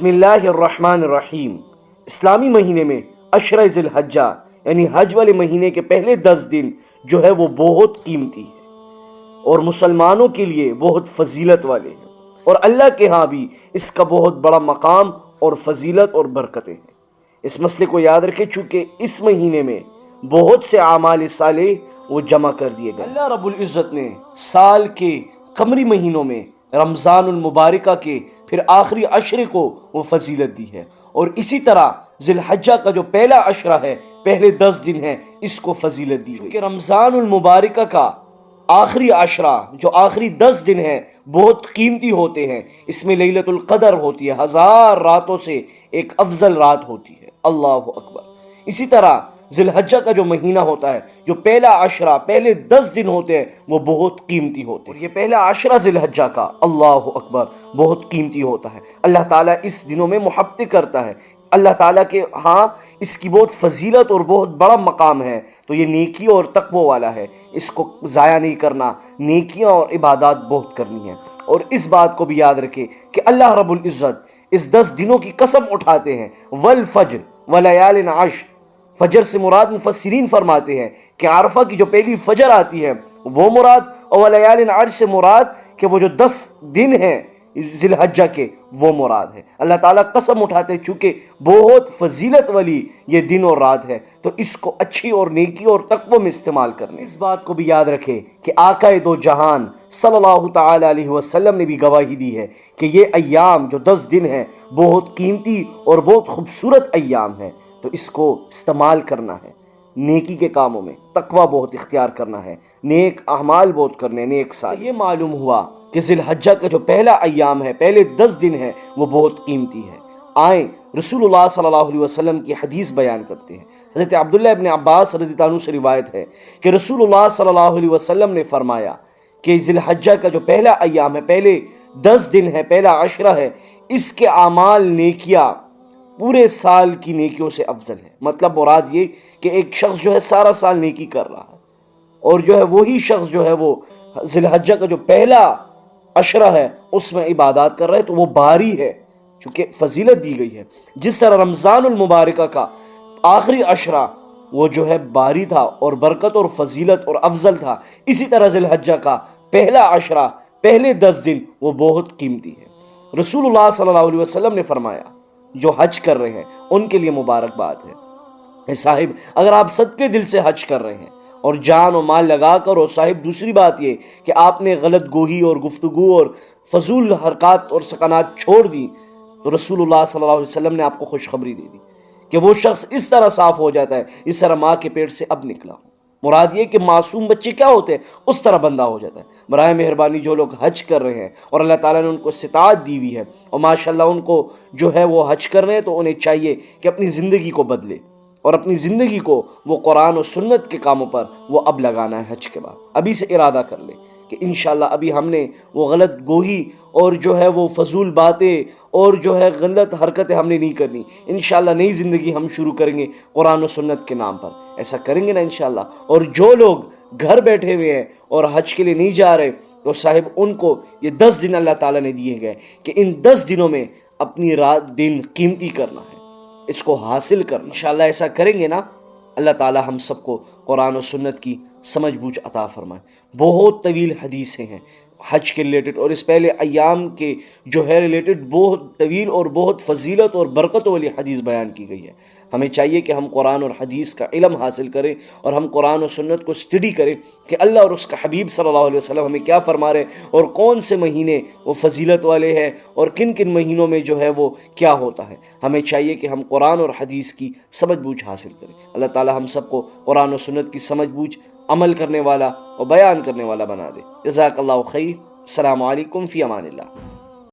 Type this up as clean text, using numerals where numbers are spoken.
بسم اللہ الرحمن الرحیم۔ اسلامی مہینے میں عشرہ ذی الحجہ یعنی حج والے مہینے کے پہلے 10 دن جو ہے وہ بہت قیمتی ہے اور مسلمانوں کے لیے بہت فضیلت والے ہیں، اور اللہ کے ہاں بھی اس کا بہت بڑا مقام اور فضیلت اور برکتیں ہیں۔ اس مسئلے کو یاد رکھیں، چونکہ اس مہینے میں بہت سے اعمال صالح وہ جمع کر دیے گئے۔ اللہ رب العزت نے سال کے قمری مہینوں میں رمضان المبارکہ کے پھر آخری عشرے کو وہ فضیلت دی ہے، اور اسی طرح ذی الحجہ کا جو پہلا عشرہ ہے، پہلے 10 دن ہیں، اس کو فضیلت دی ہوئی کہ رمضان المبارکہ کا آخری عشرہ جو آخری 10 دن ہیں بہت قیمتی ہوتے ہیں۔ اس میں لیلۃ القدر ہوتی ہے، 1000 راتوں سے ایک افضل رات ہوتی ہے۔ اللہ اکبر۔ اسی طرح ذی الحجہ کا جو مہینہ ہوتا ہے، جو پہلا عشرہ پہلے 10 دن ہوتے ہیں، وہ بہت قیمتی ہوتے ہیں، اور یہ پہلا عشرہ ذی الحجہ کا اللہ اکبر بہت قیمتی ہوتا ہے۔ اللہ تعالیٰ اس دنوں میں محبتیں کرتا ہے، اللہ تعالیٰ کے ہاں اس کی بہت فضیلت اور بہت بڑا مقام ہے، تو یہ نیکی اور تقوی والا ہے، اس کو ضائع نہیں کرنا، نیکیاں اور عبادات بہت کرنی ہیں۔ اور اس بات کو بھی یاد رکھے کہ اللہ رب العزت اس 10 دنوں کی قسم اٹھاتے ہیں، والفجر ولیال عشر۔ فجر سے مراد مفسرین فرماتے ہیں کہ عرفہ کی جو پہلی فجر آتی ہے وہ مراد، اور ولیال عشر سے مراد کہ وہ جو 10 دن ہیں ذی الحجہ کے وہ مراد ہے۔ اللہ تعالیٰ قسم اٹھاتے ہیں چونکہ بہت فضیلت والی یہ دن اور رات ہے، تو اس کو اچھی اور نیکی اور تقوی میں استعمال کرنے۔ اس بات کو بھی یاد رکھے کہ آقا دو جہان صلی اللہ تعالی علیہ وسلم نے بھی گواہی دی ہے کہ یہ ایام جو 10 دن ہیں بہت قیمتی اور بہت خوبصورت ایام ہیں، تو اس کو استعمال کرنا ہے نیکی کے کاموں میں، تقوی بہت اختیار کرنا ہے، نیک اعمال بہت کرنے، نیک سال۔ یہ معلوم ہوا کہ ذی الحجہ کا جو پہلا ایام ہے، پہلے 10 دن ہیں، وہ بہت قیمتی ہے۔ آئیں رسول اللہ صلی اللہ علیہ وسلم کی حدیث بیان کرتے ہیں۔ حضرت عبداللہ ابن عباس رضی اللہ عنہ سے روایت ہے کہ رسول اللہ صلی اللہ علیہ وسلم نے فرمایا کہ ذی الحجہ کا جو پہلا ایام ہے، پہلے 10 دن ہے، پہلا عشرہ ہے، اس کے اعمال نیکیاں پورے سال کی نیکیوں سے افضل ہے۔ مطلب مراد یہ کہ ایک شخص جو ہے سارا سال نیکی کر رہا ہے، اور جو ہے وہی شخص جو ہے وہ ذی الحجہ کا جو پہلا عشرہ ہے اس میں عبادات کر رہا ہے، تو وہ باری ہے، چونکہ فضیلت دی گئی ہے۔ جس طرح رمضان المبارکہ کا آخری عشرہ وہ جو ہے باری تھا اور برکت اور فضیلت اور افضل تھا، اسی طرح ذی الحجہ کا پہلا عشرہ پہلے 10 دن وہ بہت قیمتی ہے۔ رسول اللہ صلی اللہ علیہ وسلم نے فرمایا جو حج کر رہے ہیں ان کے لیے مبارکباد ہے۔ اے صاحب، اگر آپ صدقے دل سے حج کر رہے ہیں اور جان و مال لگا کر، اور صاحب دوسری بات یہ کہ آپ نے غلط گوہی اور گفتگو اور فضول حرکات اور سکنات چھوڑ دی، تو رسول اللہ صلی اللہ علیہ وسلم نے آپ کو خوشخبری دے دی کہ وہ شخص اس طرح صاف ہو جاتا ہے اس طرح ماں کے پیٹ سے اب نکلا ہو۔ مراد یہ کہ معصوم بچے کیا ہوتے ہیں اس طرح بندہ ہو جاتا ہے۔ برائے مہربانی جو لوگ حج کر رہے ہیں اور اللہ تعالیٰ نے ان کو استطاعت دی ہوئی ہے اور ماشاءاللہ ان کو جو ہے وہ حج کر رہے ہیں، تو انہیں چاہیے کہ اپنی زندگی کو بدلے اور اپنی زندگی کو وہ قرآن و سنت کے کاموں پر وہ اب لگانا ہے۔ حج کے بعد ابھی سے ارادہ کر لے کہ انشاءاللہ ابھی ہم نے وہ غلط گوہی اور جو ہے وہ فضول باتیں اور جو ہے غلط حرکتیں ہم نے نہیں کرنی۔ انشاءاللہ نئی زندگی ہم شروع کریں گے قرآن و سنت کے نام پر، ایسا کریں گے نا انشاءاللہ۔ اور جو لوگ گھر بیٹھے ہوئے ہیں اور حج کے لیے نہیں جا رہے، تو صاحب ان کو یہ 10 دن اللہ تعالیٰ نے دیے گئے کہ ان 10 دنوں میں اپنی رات دن قیمتی کرنا ہے، اس کو حاصل کرنا۔ انشاءاللہ ایسا کریں گے نا، اللہ تعالیٰ ہم سب کو قرآن و سنت کی سمجھ بوجھ عطا فرمائے۔ بہت طویل حدیثیں ہیں حج کے ریلیٹڈ، اور اس پہلے ایام کے جو ہے ریلیٹڈ بہت طویل اور بہت فضیلت اور برکت والی حدیث بیان کی گئی ہے۔ ہمیں چاہیے کہ ہم قرآن اور حدیث کا علم حاصل کریں اور ہم قرآن و سنت کو اسٹڈی کریں کہ اللہ اور اس کا حبیب صلی اللہ علیہ وسلم ہمیں کیا فرما رہے ہیں، اور کون سے مہینے وہ فضیلت والے ہیں اور کن کن مہینوں میں جو ہے وہ کیا ہوتا ہے۔ ہمیں چاہیے کہ ہم قرآن اور حدیث کی سمجھ بوجھ حاصل کریں۔ اللہ تعالی ہم سب کو قرآن و سنت کی سمجھ بوجھ، عمل کرنے والا اور بیان کرنے والا بنا دے۔ جزاک اللہ خیر۔ السلام علیکم، فی امان اللہ۔